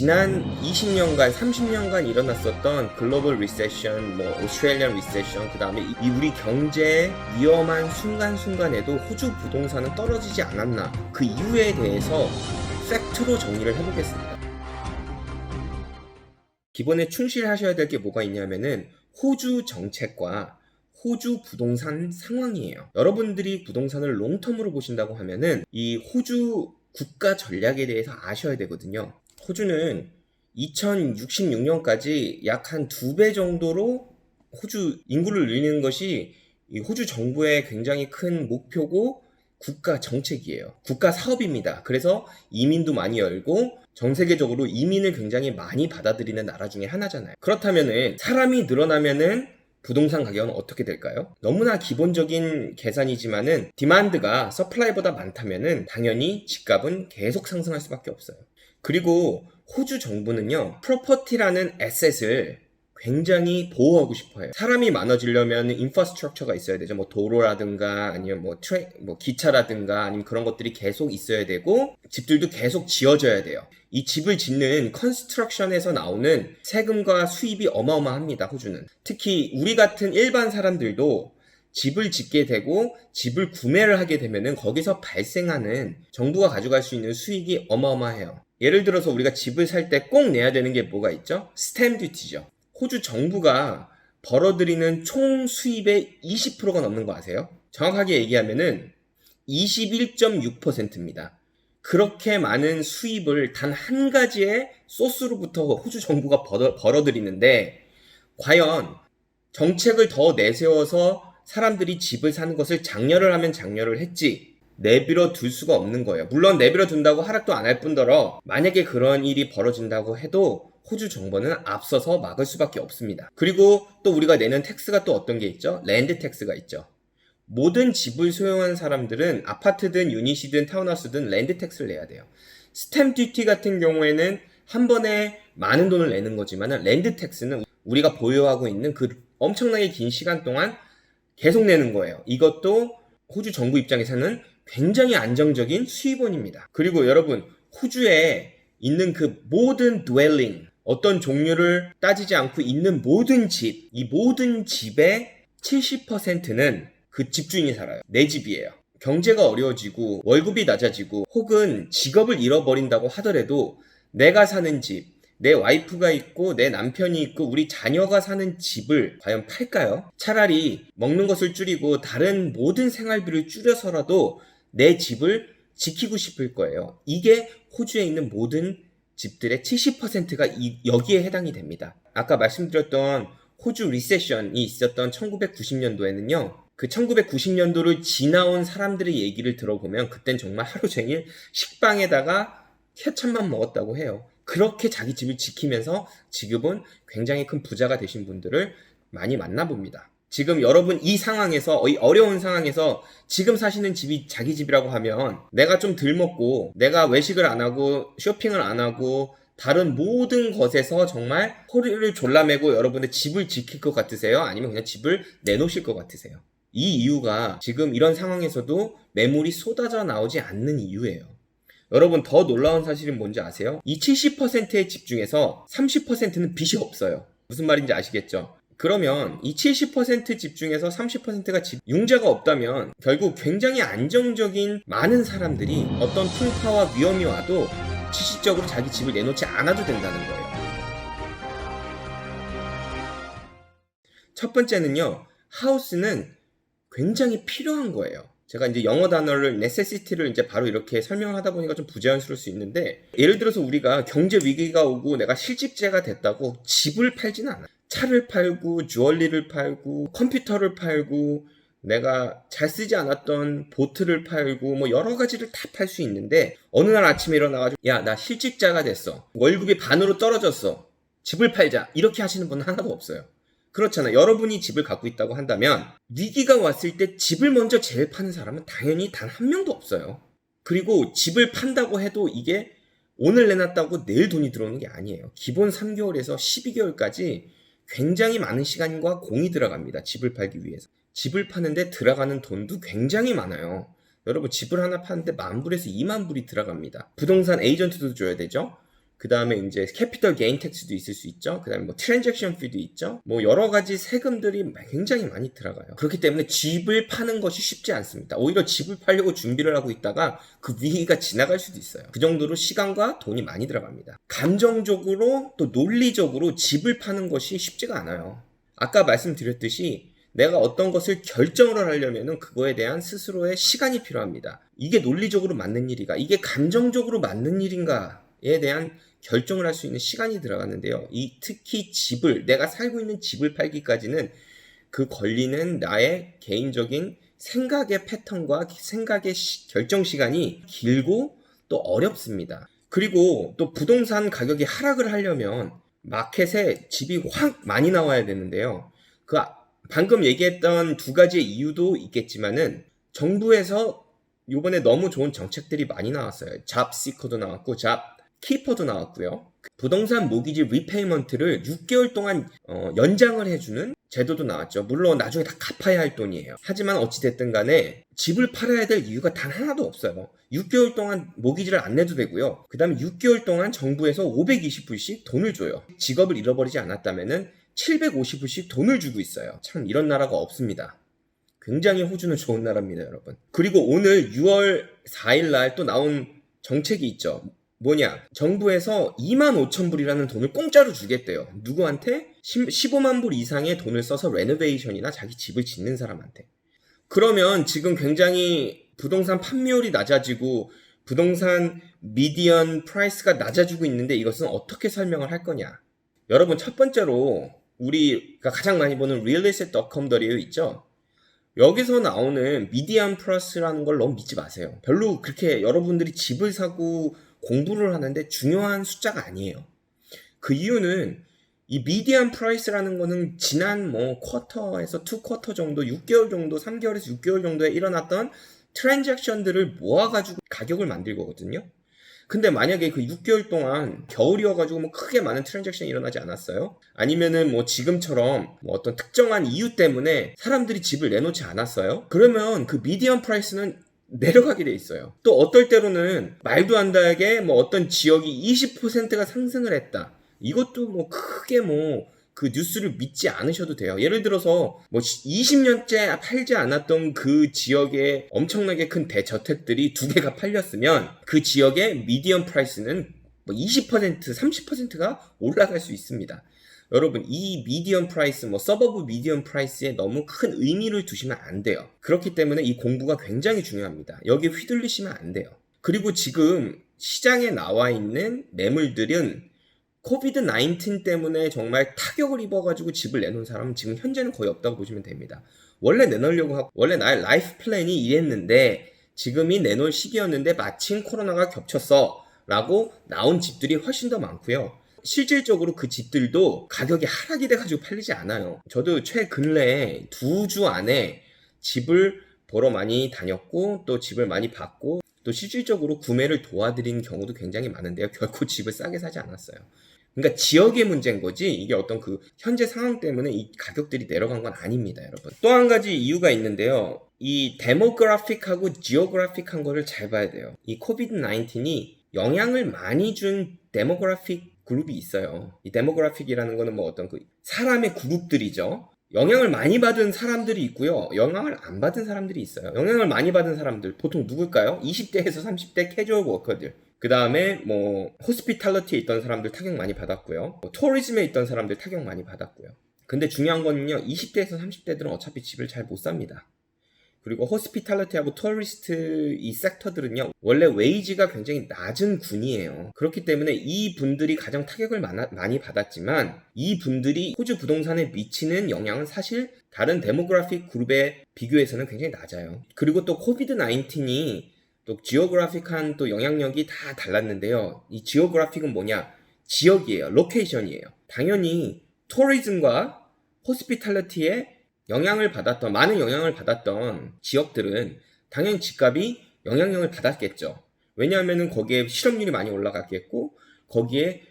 지난 20년간, 30년간 일어났었던 글로벌 리세션, 오스트레일리안 리세션, 그 다음에 이 우리 경제의 위험한 순간순간에도 호주 부동산은 떨어지지 않았나, 그 이유에 대해서 팩트로 정리를 해보겠습니다. 기본에 충실하셔야 될 게 뭐가 있냐면은 호주 정책과 호주 부동산 상황이에요. 여러분들이 부동산을 롱텀으로 보신다고 하면은 이 호주 국가 전략에 대해서 아셔야 되거든요. 호주는 2066년까지 약 한 2배 정도로 호주 인구를 늘리는 것이 이 호주 정부의 굉장히 큰 목표고 국가 정책이에요. 국가 사업입니다. 그래서 이민도 많이 열고 전 세계적으로 이민을 굉장히 많이 받아들이는 나라 중에 하나잖아요. 그렇다면은 사람이 늘어나면은 부동산 가격은 어떻게 될까요? 너무나 기본적인 계산이지만은 디만드가 서플라이보다 많다면은 당연히 집값은 계속 상승할 수밖에 없어요. 그리고 호주 정부는요, 프로퍼티라는 에셋을 굉장히 보호하고 싶어요. 사람이 많아지려면 인프라스트럭처가 있어야 되죠. 도로라든가 아니면 기차라든가 아니면 그런 것들이 계속 있어야 되고 집들도 계속 지어져야 돼요. 이 집을 짓는 컨스트럭션에서 나오는 세금과 수입이 어마어마합니다. 호주는. 특히 우리 같은 일반 사람들도 집을 짓게 되고 집을 구매를 하게 되면은 거기서 발생하는 정부가 가져갈 수 있는 수익이 어마어마해요. 예를 들어서 우리가 집을 살 때 꼭 내야 되는 게 뭐가 있죠? 스탬프 듀티죠. 호주 정부가 벌어들이는 총 수입의 20%가 넘는 거 아세요? 정확하게 얘기하면은 21.6%입니다. 그렇게 많은 수입을 단 한 가지의 소스로부터 호주 정부가 벌어들이는데 과연 정책을 더 내세워서 사람들이 집을 사는 것을 장려를 하면 장려를 했지 내버려 둘 수가 없는 거예요. 물론 내버려 둔다고 하락도 안 할 뿐더러 만약에 그런 일이 벌어진다고 해도 호주 정부는 앞서서 막을 수밖에 없습니다. 그리고 또 우리가 내는 텍스가 또 어떤 게 있죠? 랜드 텍스가 있죠. 모든 집을 소유한 사람들은 아파트든 유닛이든 타운하우스든 랜드 텍스를 내야 돼요. 스탬프 듀티 같은 경우에는 한 번에 많은 돈을 내는 거지만 랜드 텍스는 우리가 보유하고 있는 그 엄청나게 긴 시간 동안 계속 내는 거예요. 이것도 호주 정부 입장에서는 굉장히 안정적인 수입원입니다. 그리고 여러분, 호주에 있는 그 모든 dwelling, 어떤 종류를 따지지 않고 있는 모든 집, 이 모든 집의 70%는 그 집주인이 살아요. 내 집이에요. 경제가 어려워지고 월급이 낮아지고 혹은 직업을 잃어버린다고 하더라도 내가 사는 집, 내 와이프가 있고 내 남편이 있고 우리 자녀가 사는 집을 과연 팔까요? 차라리 먹는 것을 줄이고 다른 모든 생활비를 줄여서라도 내 집을 지키고 싶을 거예요. 이게 호주에 있는 모든 집들의 70%가 여기에 해당이 됩니다. 아까 말씀드렸던 호주 리세션이 있었던 1990년도에는요. 그 1990년도를 지나온 사람들의 얘기를 들어보면 그땐 정말 하루 종일 식빵에다가 케첩만 먹었다고 해요. 그렇게 자기 집을 지키면서 지금은 굉장히 큰 부자가 되신 분들을 많이 만나봅니다. 지금 여러분 이 상황에서, 이 어려운 상황에서 지금 사시는 집이 자기 집이라고 하면 내가 좀 덜 먹고 내가 외식을 안 하고 쇼핑을 안 하고 다른 모든 것에서 정말 허리를 졸라매고 여러분의 집을 지킬 것 같으세요? 아니면 그냥 집을 내놓으실 것 같으세요? 이 이유가 지금 이런 상황에서도 매물이 쏟아져 나오지 않는 이유예요. 여러분 더 놀라운 사실은 뭔지 아세요? 이 70%의 집 중에서 30%는 빚이 없어요. 무슨 말인지 아시겠죠? 그러면 이 70% 집 중에서 30%가 집 융자가 없다면 결국 굉장히 안정적인 많은 사람들이 어떤 풍파와 위험이 와도 지식적으로 자기 집을 내놓지 않아도 된다는 거예요. 첫 번째는요, 하우스는 굉장히 필요한 거예요. 제가 이제 영어 단어를 necessity를 이제 바로 이렇게 설명하다 보니까 좀 부자연스러울 수 있는데, 예를 들어서 우리가 경제 위기가 오고 내가 실직자가 됐다고 집을 팔지는 않아요. 차를 팔고 주얼리를 팔고 컴퓨터를 팔고 내가 잘 쓰지 않았던 보트를 팔고 여러 가지를 다 팔 수 있는데 어느 날 아침에 일어나가지고 야, 나 실직자가 됐어. 월급이 반으로 떨어졌어. 집을 팔자. 이렇게 하시는 분은 하나도 없어요. 그렇잖아요. 여러분이 집을 갖고 있다고 한다면 위기가 왔을 때 집을 먼저 제일 파는 사람은 당연히 단 한 명도 없어요. 그리고 집을 판다고 해도 이게 오늘 내놨다고 내일 돈이 들어오는 게 아니에요. 기본 3개월에서 12개월까지 굉장히 많은 시간과 공이 들어갑니다. 집을 팔기 위해서. 집을 파는데 들어가는 돈도 굉장히 많아요. 여러분 집을 하나 파는데 10,000불에서 20,000불이 들어갑니다. 부동산 에이전트도 줘야 되죠. 그 다음에 이제 캐피털 게인 텍스도 있을 수 있죠. 그 다음에 뭐 트랜잭션 피도 있죠. 뭐 여러 가지 세금들이 굉장히 많이 들어가요. 그렇기 때문에 집을 파는 것이 쉽지 않습니다. 오히려 집을 팔려고 준비를 하고 있다가 그 위기가 지나갈 수도 있어요. 그 정도로 시간과 돈이 많이 들어갑니다. 감정적으로 또 논리적으로 집을 파는 것이 쉽지가 않아요. 아까 말씀드렸듯이 내가 어떤 것을 결정을 하려면 그거에 대한 스스로의 시간이 필요합니다. 이게 논리적으로 맞는 일인가? 이게 감정적으로 맞는 일인가에 대한 결정을 할 수 있는 시간이 들어가는데요. 특히 내가 살고 있는 집을 팔기까지는 그 걸리는 나의 개인적인 생각의 패턴과 생각의 결정 시간이 길고 또 어렵습니다. 그리고 또 부동산 가격이 하락을 하려면 마켓에 집이 확 많이 나와야 되는데요. 방금 얘기했던 두 가지의 이유도 있겠지만은 정부에서 요번에 너무 좋은 정책들이 많이 나왔어요. 잡 시커도 나왔고 잡 키퍼도 나왔고요. 부동산 모기지 리페이먼트를 6개월 동안 연장을 해주는 제도도 나왔죠. 물론 나중에 다 갚아야 할 돈이에요. 하지만 어찌됐든 간에 집을 팔아야 될 이유가 단 하나도 없어요. 6개월 동안 모기지를 안 내도 되고요. 그 다음에 6개월 동안 정부에서 520불씩 돈을 줘요. 직업을 잃어버리지 않았다면은 750불씩 돈을 주고 있어요. 참 이런 나라가 없습니다. 굉장히 호주는 좋은 나라입니다, 여러분. 그리고 오늘 6월 4일 날 또 나온 정책이 있죠. 뭐냐? 정부에서 25,000불이라는 돈을 공짜로 주겠대요. 누구한테? 15만 불 이상의 돈을 써서 레노베이션이나 자기 집을 짓는 사람한테. 그러면 지금 굉장히 부동산 판매율이 낮아지고 부동산 미디언 프라이스가 낮아지고 있는데 이것은 어떻게 설명을 할 거냐? 여러분, 첫 번째로 우리가 가장 많이 보는 realestate.com.au 있죠? 여기서 나오는 미디안 플러스라는 걸 너무 믿지 마세요. 별로 그렇게 여러분들이 집을 사고 공부를 하는데 중요한 숫자가 아니에요. 그 이유는 이 미디안 프라이스라는 거는 지난 쿼터에서 2쿼터 정도, 6개월 정도, 3개월에서 6개월 정도에 일어났던 트랜잭션들을 모아가지고 가격을 만들 거거든요. 근데 만약에 그 6개월 동안 겨울이어가지고 크게 많은 트랜잭션이 일어나지 않았어요? 아니면은 지금처럼 어떤 특정한 이유 때문에 사람들이 집을 내놓지 않았어요? 그러면 그 미디엄 프라이스는 내려가게 돼 있어요. 또 어떨 때로는 말도 안 되게 어떤 지역이 20%가 상승을 했다. 이것도 크게 그 뉴스를 믿지 않으셔도 돼요. 예를 들어서 20년째 팔지 않았던 그 지역에 엄청나게 큰 대저택들이 2개가 팔렸으면 그 지역의 미디엄 프라이스는 20%, 30%가 올라갈 수 있습니다. 여러분, 이 미디엄 프라이스, 서버브 미디엄 프라이스에 너무 큰 의미를 두시면 안 돼요. 그렇기 때문에 이 공부가 굉장히 중요합니다. 여기에 휘둘리시면 안 돼요. 그리고 지금 시장에 나와 있는 매물들은 코비드 19 때문에 정말 타격을 입어가지고 집을 내놓은 사람은 지금 현재는 거의 없다고 보시면 됩니다. 원래 내놓으려고 하고 원래 나의 라이프 플랜이 이랬는데 지금이 내놓을 시기였는데 마침 코로나가 겹쳤어 라고 나온 집들이 훨씬 더 많고요. 실질적으로 그 집들도 가격이 하락이 돼가지고 팔리지 않아요. 저도 최근래에 2주 안에 집을 보러 많이 다녔고 또 집을 많이 봤고 또 실질적으로 구매를 도와드린 경우도 굉장히 많은데요. 결코 집을 싸게 사지 않았어요. 그러니까 지역의 문제인 거지 이게 어떤 그 현재 상황 때문에 이 가격들이 내려간 건 아닙니다, 여러분. 또 한 가지 이유가 있는데요. 이 데모그래픽하고 지오그래픽한 거를 잘 봐야 돼요. 이 코비드 19이 영향을 많이 준 데모그래픽 그룹이 있어요. 이 데모그래픽이라는 거는 어떤 그 사람의 그룹들이죠. 영향을 많이 받은 사람들이 있고요. 영향을 안 받은 사람들이 있어요. 영향을 많이 받은 사람들 보통 누굴까요? 20대에서 30대 캐주얼 워커들. 그 다음에 호스피탈리티에 있던 사람들 타격 많이 받았고요. 투어리즘에 있던 사람들 타격 많이 받았고요. 근데 중요한 거는요. 20대에서 30대들은 어차피 집을 잘 못 삽니다. 그리고 호스피탈리티하고 투어리스트 이 섹터들은요. 원래 웨이지가 굉장히 낮은 군이에요. 그렇기 때문에 이 분들이 가장 타격을 많이 받았지만 이 분들이 호주 부동산에 미치는 영향은 사실 다른 데모그래픽 그룹에 비교해서는 굉장히 낮아요. 그리고 또 코비드 19이 또 지오그래픽한 또 영향력이 다 달랐는데요. 이 지오그래픽은 뭐냐? 지역이에요. 로케이션이에요. 당연히 투어리즘과 호스피탈리티에 많은 영향을 받았던 지역들은 당연히 집값이 영향력을 받았겠죠. 왜냐하면 거기에 실업률이 많이 올라갔겠고 거기에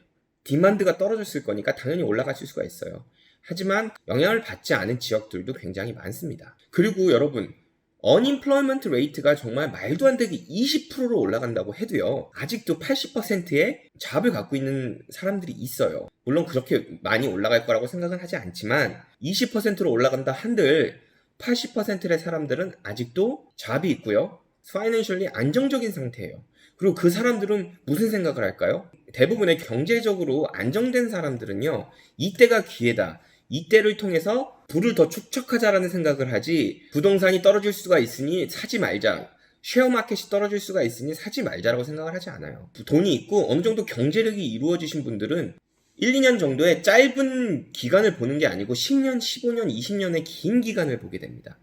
디만드가 떨어졌을 거니까 당연히 올라갔을 수가 있어요. 하지만 영향을 받지 않은 지역들도 굉장히 많습니다. 그리고 여러분 unemployment rate가 정말 말도 안 되게 20%로 올라간다고 해도요, 아직도 80%의 잡을 갖고 있는 사람들이 있어요. 물론 그렇게 많이 올라갈 거라고 생각은 하지 않지만 20%로 올라간다 한들 80%의 사람들은 아직도 잡이 있고요, 파이낸셜리 안정적인 상태예요. 그리고 그 사람들은 무슨 생각을 할까요? 대부분의 경제적으로 안정된 사람들은요, 이때가 기회다, 이때를 통해서 부를 더 축적하자라는 생각을 하지, 부동산이 떨어질 수가 있으니 사지 말자, 쉐어마켓이 떨어질 수가 있으니 사지 말자라고 생각을 하지 않아요. 돈이 있고 어느 정도 경제력이 이루어지신 분들은 1, 2년 정도의 짧은 기간을 보는 게 아니고 10년, 15년, 20년의 긴 기간을 보게 됩니다.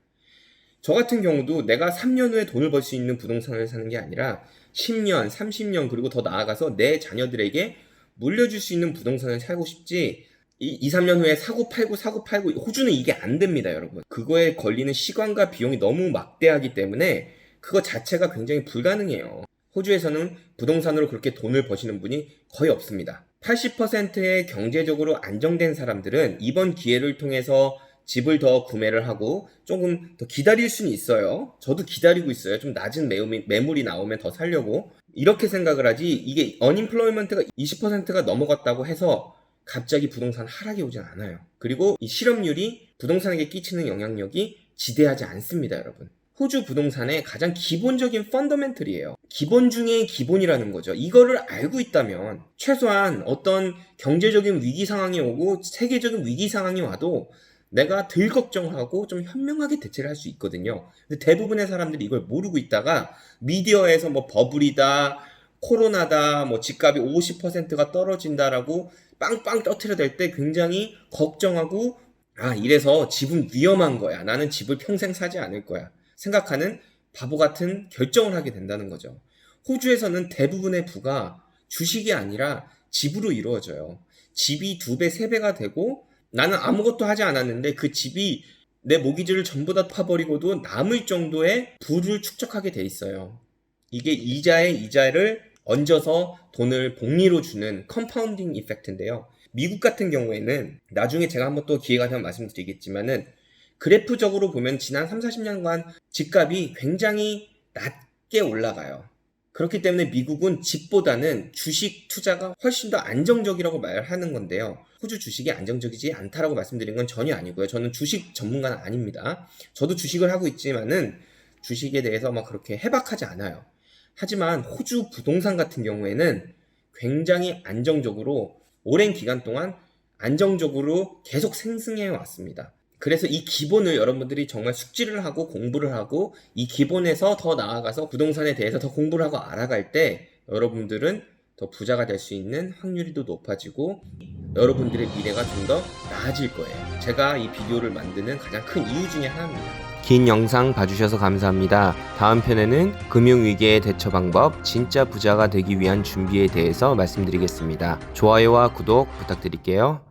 저 같은 경우도 내가 3년 후에 돈을 벌 수 있는 부동산을 사는 게 아니라 10년, 30년, 그리고 더 나아가서 내 자녀들에게 물려줄 수 있는 부동산을 살고 싶지, 2, 3년 후에 사고 팔고 호주는 이게 안 됩니다, 여러분. 그거에 걸리는 시간과 비용이 너무 막대하기 때문에 그거 자체가 굉장히 불가능해요. 호주에서는 부동산으로 그렇게 돈을 버시는 분이 거의 없습니다. 80%의 경제적으로 안정된 사람들은 이번 기회를 통해서 집을 더 구매를 하고 조금 더 기다릴 수는 있어요. 저도 기다리고 있어요. 좀 낮은 매물이 나오면 더 살려고. 이렇게 생각을 하지, 이게 unemployment가 20%가 넘어갔다고 해서 갑자기 부동산 하락이 오진 않아요. 그리고 이 실업률이 부동산에게 끼치는 영향력이 지대하지 않습니다, 여러분. 호주 부동산의 가장 기본적인 펀더멘털이에요. 기본 중에 기본이라는 거죠. 이거를 알고 있다면 최소한 어떤 경제적인 위기 상황이 오고 세계적인 위기 상황이 와도 내가 덜 걱정하고 좀 현명하게 대처를 할 수 있거든요. 근데 대부분의 사람들이 이걸 모르고 있다가 미디어에서 뭐 버블이다, 코로나다, 뭐 집값이 50%가 떨어진다라고 빵빵 떠트려댈 때 굉장히 걱정하고, 이래서 집은 위험한 거야, 나는 집을 평생 사지 않을 거야 생각하는 바보 같은 결정을 하게 된다는 거죠. 호주에서는 대부분의 부가 주식이 아니라 집으로 이루어져요. 집이 2배, 3배가 되고 나는 아무것도 하지 않았는데 그 집이 내 모기지를 전부 다 파버리고도 남을 정도의 부를 축적하게 돼 있어요. 이게 이자에 이자를 얹어서 돈을 복리로 주는 컴파운딩 이펙트인데요. 미국 같은 경우에는 나중에 제가 한번 또 기회가 되면 말씀드리겠지만은 그래프적으로 보면 지난 3, 40년간 집값이 굉장히 낮게 올라가요. 그렇기 때문에 미국은 집보다는 주식 투자가 훨씬 더 안정적이라고 말하는 건데요. 호주 주식이 안정적이지 않다라고 말씀드린 건 전혀 아니고요. 저는 주식 전문가는 아닙니다. 저도 주식을 하고 있지만은 주식에 대해서 막 그렇게 해박하지 않아요. 하지만 호주 부동산 같은 경우에는 굉장히 안정적으로 오랜 기간 동안 안정적으로 계속 상승해 왔습니다. 그래서 이 기본을 여러분들이 정말 숙지를 하고 공부를 하고 이 기본에서 더 나아가서 부동산에 대해서 더 공부를 하고 알아갈 때 여러분들은 더 부자가 될 수 있는 확률이 더 높아지고 여러분들의 미래가 좀 더 나아질 거예요. 제가 이 비디오를 만드는 가장 큰 이유 중에 하나입니다. 긴 영상 봐주셔서 감사합니다. 다음 편에는 금융위기의 대처 방법, 진짜 부자가 되기 위한 준비에 대해서 말씀드리겠습니다. 좋아요와 구독 부탁드릴게요.